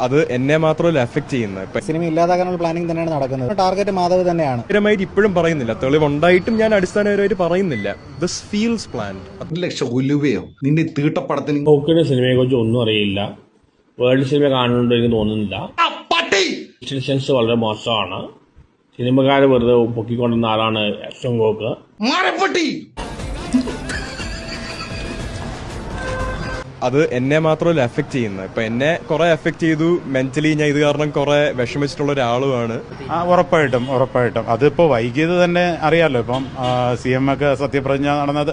അത് എന്നെ മാത്രമല്ല എഫക്ട് ചെയ്യുന്നത്. സിനിമ ഇല്ലാതാക്കാനുള്ള പ്ലാനിങ് തന്നെയാണ് നടക്കുന്നത്. ടാർഗറ്റ് മാധവ് തന്നെയാണ്. സ്ഥിരമായിട്ട് ഇപ്പോഴും പറയുന്നില്ല, തെളിവുണ്ടായിട്ടും ഞാൻ അടിസ്ഥാനപരമായിട്ട് പറയുന്നില്ല. This feels planned. 1 ലക്ഷം ഉലുവയോ നിന്റെ തീട്ടപ്പടത്തിന്? പോക്കിന്റെ സിനിമയെ കുറിച്ച് ഒന്നും അറിയില്ല. വേൾഡ് സിനിമ കാണുന്നുണ്ട് എനിക്ക് തോന്നുന്നില്ല. സെൻസ് വളരെ മോശമാണ്. സിനിമക്കാരെ വെറുതെ പൊക്കിക്കൊണ്ടുവന്ന ആളാണ് എക്ഷൻ ഗോക്ക്. അത് എന്നെ മാത്രമല്ല എഫക്ട് ചെയ്യുന്നത്. ഇപ്പൊ എന്നെ കുറെ എഫക്ട് ചെയ്തു മെന്റലി. ഞാൻ ഇത് കാരണം കുറെ വിഷമിച്ചിട്ടുള്ള ഒരാളുമാണ്. ഉറപ്പായിട്ടും അതിപ്പോ വൈകിയത് തന്നെ അറിയാലോ. ഇപ്പം CM ഒക്കെ സത്യപ്രതിജ്ഞ നടന്നത്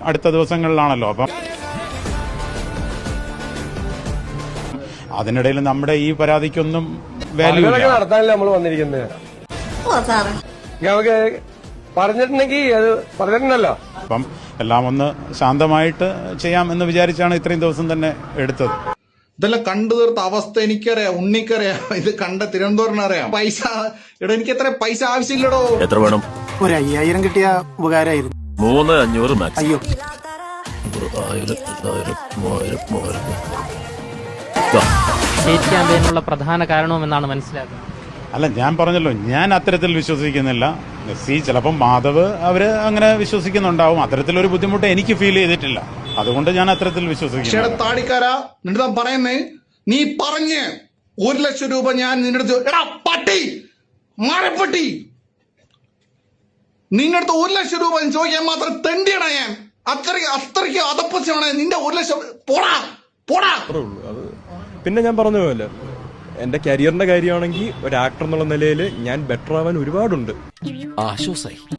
അടുത്ത ദിവസങ്ങളിലാണല്ലോ. അപ്പം അതിനിടയിൽ നമ്മുടെ ഈ പരാതിക്കൊന്നും വാല്യൂ നടത്താനല്ലേ നമ്മൾ വന്നിരിക്കുന്നത്. നമുക്ക് പറഞ്ഞിട്ടുണ്ടെങ്കിൽ അത് പറഞ്ഞിട്ടുണ്ടല്ലോ. അപ്പം എല്ലാം ഒന്ന് ശാന്തമായിട്ട് ചെയ്യാം എന്ന് വിചാരിച്ചാണ് ഇത്രയും ദിവസം തന്നെ എടുത്തത്. ഇതെല്ലാം കണ്ടു തീർത്ത അവസ്ഥ എനിക്കറിയാം, ഉണ്ണിക്കറിയാം, ഇത് കണ്ട തിരുവനന്തപുരം അറിയാം. പൈസ എനിക്ക് എത്ര പൈസ ആവശ്യമില്ലടോ. എത്ര വേണം? ഒരു 5000 കിട്ടിയ ഉപകാരമായിരുന്നു. 300-500 മാക്സ്. അയ്യോ, 1000 പ്രധാന കാരണമെന്നാണ് മനസ്സിലാക്കുന്നത്. അല്ല, ഞാൻ പറഞ്ഞല്ലോ, ഞാൻ അത്തരത്തിൽ വിശ്വസിക്കുന്നില്ല. ചിലപ്പം മാധവ് അവര് അങ്ങനെ വിശ്വസിക്കുന്നുണ്ടാവും. അത്തരത്തിലൊരു ബുദ്ധിമുട്ട് എനിക്ക് ഫീൽ ചെയ്തിട്ടില്ല. അതുകൊണ്ട് ഞാൻ അത്തരത്തിൽ വിശ്വസിക്കുന്നു. താടിക്കാരാ നിന്റെ പറയുന്നേ, നീ പറഞ്ഞ് 1 ലക്ഷം രൂപ ഞാൻ നിന്റെ അടുത്ത്, എടാ പട്ടി മാറപ്പട്ടി, നിന്റെ അടുത്ത് 1 ലക്ഷം രൂപ ചോദിക്കാൻ മാത്രം തെണ്ടിയാണ് ഞാൻ. അത്രയ്ക്ക് അതപ്പശമാണ് നിന്റെ 1 ലക്ഷം. പോടാ പോടാ. അത് പിന്നെ ഞാൻ പറഞ്ഞ പോലെ എന്റെ കരിയറിന്റെ കാര്യമാണെങ്കിൽ ഒരു ആക്ടർ എന്നുള്ള നിലയിൽ ഞാൻ ബെറ്റർ ആവാൻ ഒരുപാടുണ്ട്. ആശ്വാസായി.